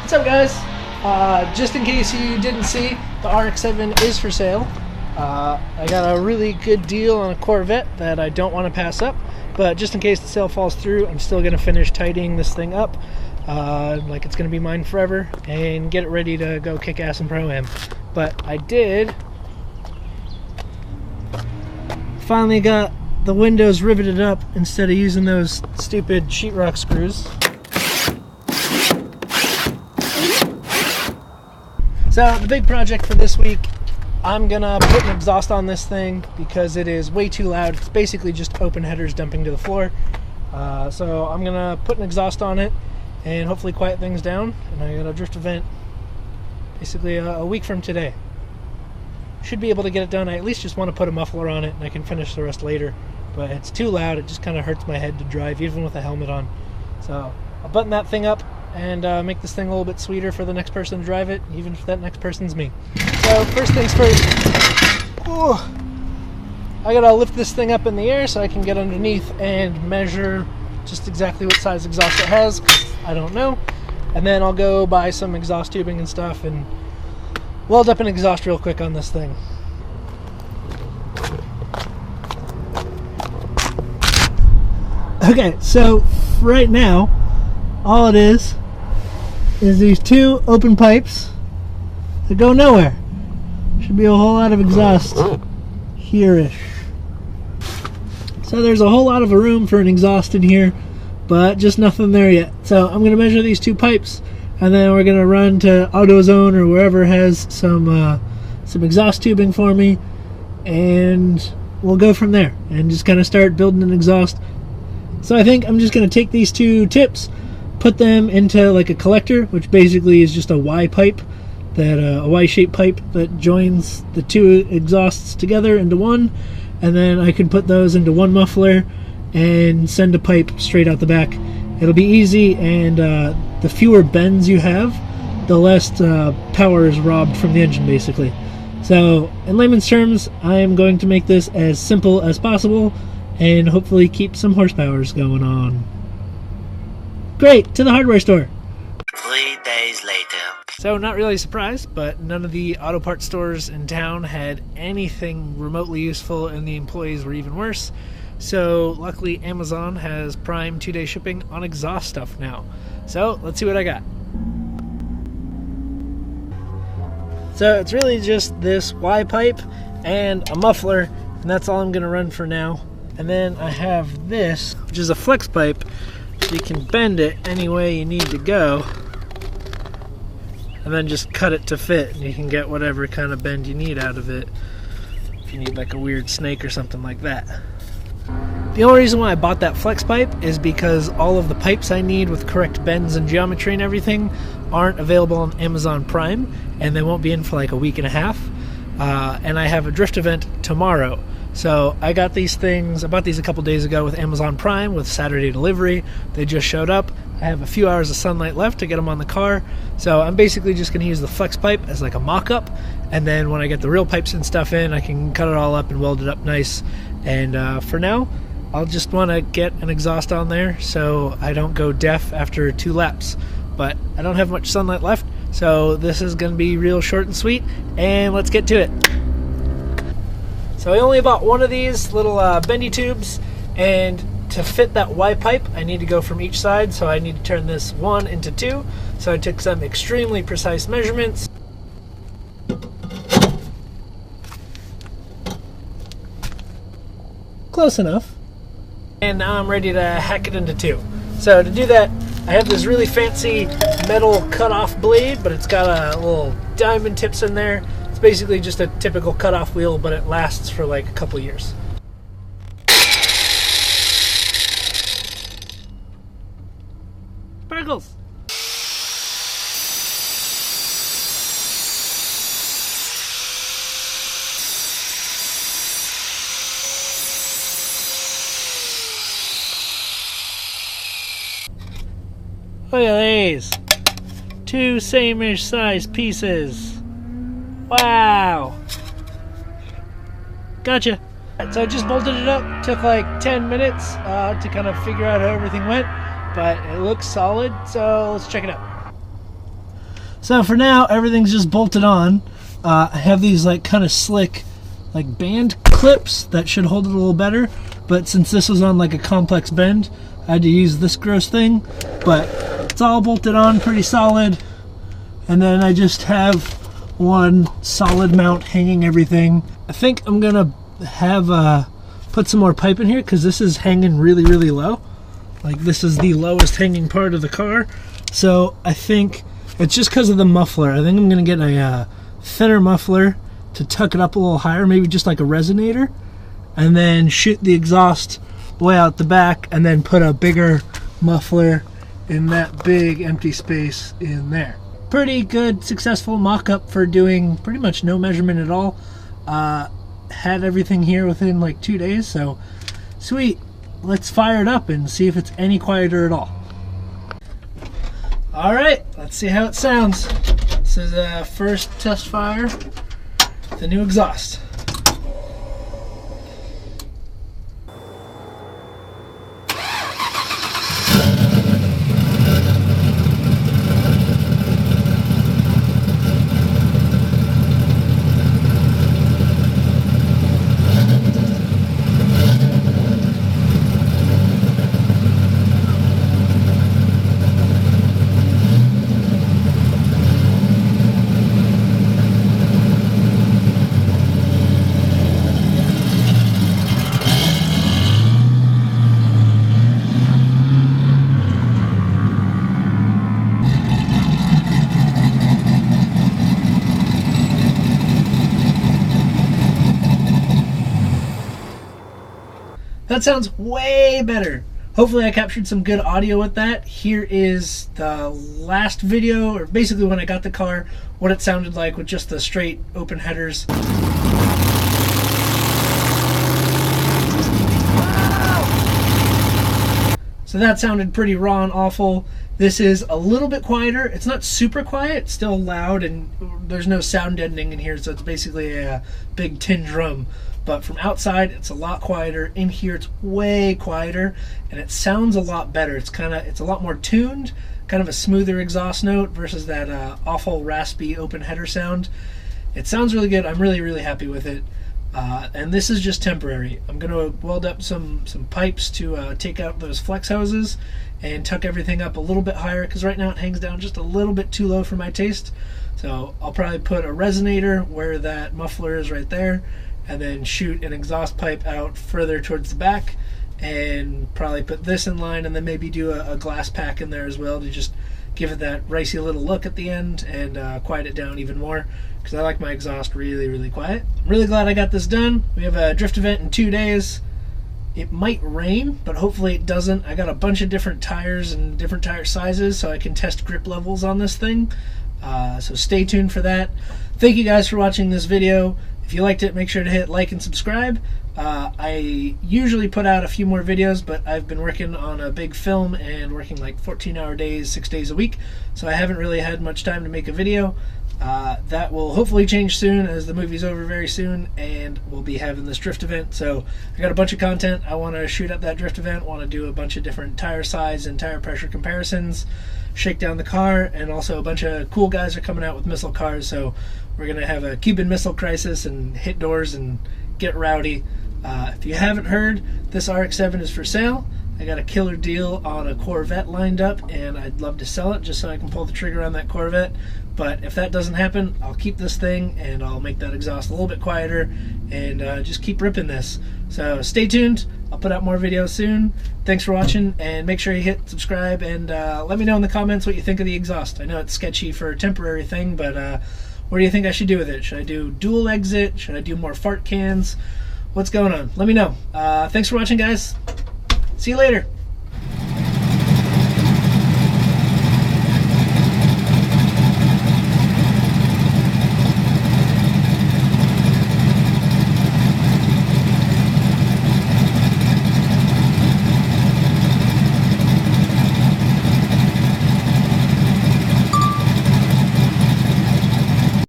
What's up, guys? Just in case you didn't see, the RX-7 is for sale. I got a really good deal on a Corvette that I don't want to pass up, but just in case the sale falls through, I'm still going to finish tidying this thing up like it's going to be mine forever and get it ready to go kick ass in Pro-Am. But I did finally got the windows riveted up instead of using those stupid sheetrock screws. So the big project for this week, I'm gonna put an exhaust on this thing because it is way too loud. It's basically just open headers dumping to the floor. So I'm gonna put an exhaust on it and hopefully quiet things down. And I got a drift event basically a week from today. Should be able to get it done. I at least just want to put a muffler on it and I can finish the rest later. But it's too loud, it just kind of hurts my head to drive even with a helmet on. So I'll button that thing up and make this thing a little bit sweeter for the next person to drive it, even if that next person's me. So first things first, I gotta lift this thing up in the air so I can get underneath and measure just exactly what size exhaust it has, 'cause I don't know. And then I'll go buy some exhaust tubing and stuff and weld up an exhaust real quick on this thing. Okay, so right now, all it is these two open pipes that go nowhere. Should be a whole lot of exhaust here-ish. So there's a whole lot of room for an exhaust in here, but just nothing there yet. So I'm gonna measure these two pipes, and then we're gonna run to AutoZone or wherever has some exhaust tubing for me, and we'll go from there and just kind of start building an exhaust. So I think I'm just gonna take these two tips, put them into like a collector, which basically is just a Y pipe, that a Y-shaped pipe that joins the two exhausts together into one, and then I can put those into one muffler and send a pipe straight out the back. It'll be easy, and the fewer bends you have, the less power is robbed from the engine, basically. So in layman's terms, I am going to make this as simple as possible and hopefully keep some horsepowers going on. Great, to the hardware store. 3 days later. So not really surprised, but none of the auto parts stores in town had anything remotely useful, and the employees were even worse. So luckily Amazon has Prime 2-day shipping on exhaust stuff now. So let's see what I got. So it's really just this Y pipe and a muffler, and that's all I'm gonna run for now. And then I have this, which is a flex pipe. You can bend it any way you need to go and then just cut it to fit, and you can get whatever kind of bend you need out of it if you need like a weird snake or something like that. The only reason why I bought that flex pipe is because all of the pipes I need with correct bends and geometry and everything aren't available on Amazon Prime, and they won't be in for like a week and a half. And I have a drift event tomorrow. So I got these things, I bought these a couple days ago with Amazon Prime with Saturday delivery. They just showed up. I have a few hours of sunlight left to get them on the car. So I'm basically just going to use the flex pipe as like a mock-up. And then when I get the real pipes and stuff in, I can cut it all up and weld it up nice. And for now, I'll just want to get an exhaust on there so I don't go deaf after 2 laps. But I don't have much sunlight left, so this is going to be real short and sweet. And let's get to it. So I only bought one of these little bendy tubes, and to fit that Y pipe I need to go from each side, so I need to turn this 1 into 2. So I took some extremely precise measurements. Close enough. And now I'm ready to hack it into 2. So to do that, I have this really fancy metal cut-off blade, but it's got a little diamond tips in there. It's basically just a typical cut-off wheel, but it lasts for like a couple years. Sparkles! Look at these! 2 same-ish size pieces. Wow! Gotcha! So I just bolted it up, took like 10 minutes to kind of figure out how everything went, but it looks solid, so let's check it out. So for now, everything's just bolted on. I have these like kind of slick like band clips that should hold it a little better, but since this was on like a complex bend, I had to use this gross thing. But it's all bolted on pretty solid, and then I just have one solid mount hanging everything. I think I'm gonna have put some more pipe in here because this is hanging really low. Like this is the lowest hanging part of the car, so I think it's just because of the muffler. I think I'm gonna get a thinner muffler to tuck it up a little higher, maybe just like a resonator, and then shoot the exhaust way out the back, and then put a bigger muffler in that big empty space in there. Pretty good, successful mock-up for doing pretty much no measurement at all. Had everything here within like 2 days, so sweet. Let's fire it up and see if it's any quieter at all. All right, let's see how it sounds. This is a first test fire, the new exhaust. That sounds way better. Hopefully I captured some good audio with that. Here is the last video, or basically when I got the car, what it sounded like with just the straight open headers. So that sounded pretty raw and awful. This is a little bit quieter. It's not super quiet, it's still loud, and there's no sound deadening in here, so it's basically a big tin drum. But from outside, it's a lot quieter. In here, it's way quieter, and it sounds a lot better. It's a lot more tuned, kind of a smoother exhaust note versus that awful raspy open header sound. It sounds really good. I'm really happy with it. And this is just temporary. I'm gonna weld up some pipes to take out those flex hoses and tuck everything up a little bit higher, because right now it hangs down just a little bit too low for my taste. So I'll probably put a resonator where that muffler is right there, and then shoot an exhaust pipe out further towards the back, and probably put this in line, and then maybe do a glass pack in there as well to just give it that ricey little look at the end and quiet it down even more, because I like my exhaust really quiet. I'm really glad I got this done. We have a drift event in 2 days. It might rain, but hopefully it doesn't. I got a bunch of different tires and different tire sizes so I can test grip levels on this thing. So stay tuned for that. Thank you guys for watching this video. If you liked it, make sure to hit like and subscribe. I usually put out a few more videos, but I've been working on a big film and working like 14-hour days, 6 days a week, so I haven't really had much time to make a video. That will hopefully change soon, as the movie's over very soon, and we'll be having this drift event. So I got a bunch of content I want to shoot at that drift event. Want to do a bunch of different tire size and tire pressure comparisons, shake down the car, and also a bunch of cool guys are coming out with missile cars, so we're going to have a Cuban Missile Crisis and hit doors and get rowdy. If you haven't heard, this RX-7 is for sale. I got a killer deal on a Corvette lined up, and I'd love to sell it just so I can pull the trigger on that Corvette. But if that doesn't happen, I'll keep this thing, and I'll make that exhaust a little bit quieter, and just keep ripping this. So stay tuned. I'll put out more videos soon. Thanks for watching, and make sure you hit subscribe, and let me know in the comments what you think of the exhaust. I know it's sketchy for a temporary thing, but what do you think I should do with it? Should I do dual exit? Should I do more fart cans? What's going on? Let me know. Thanks for watching, guys. See you later.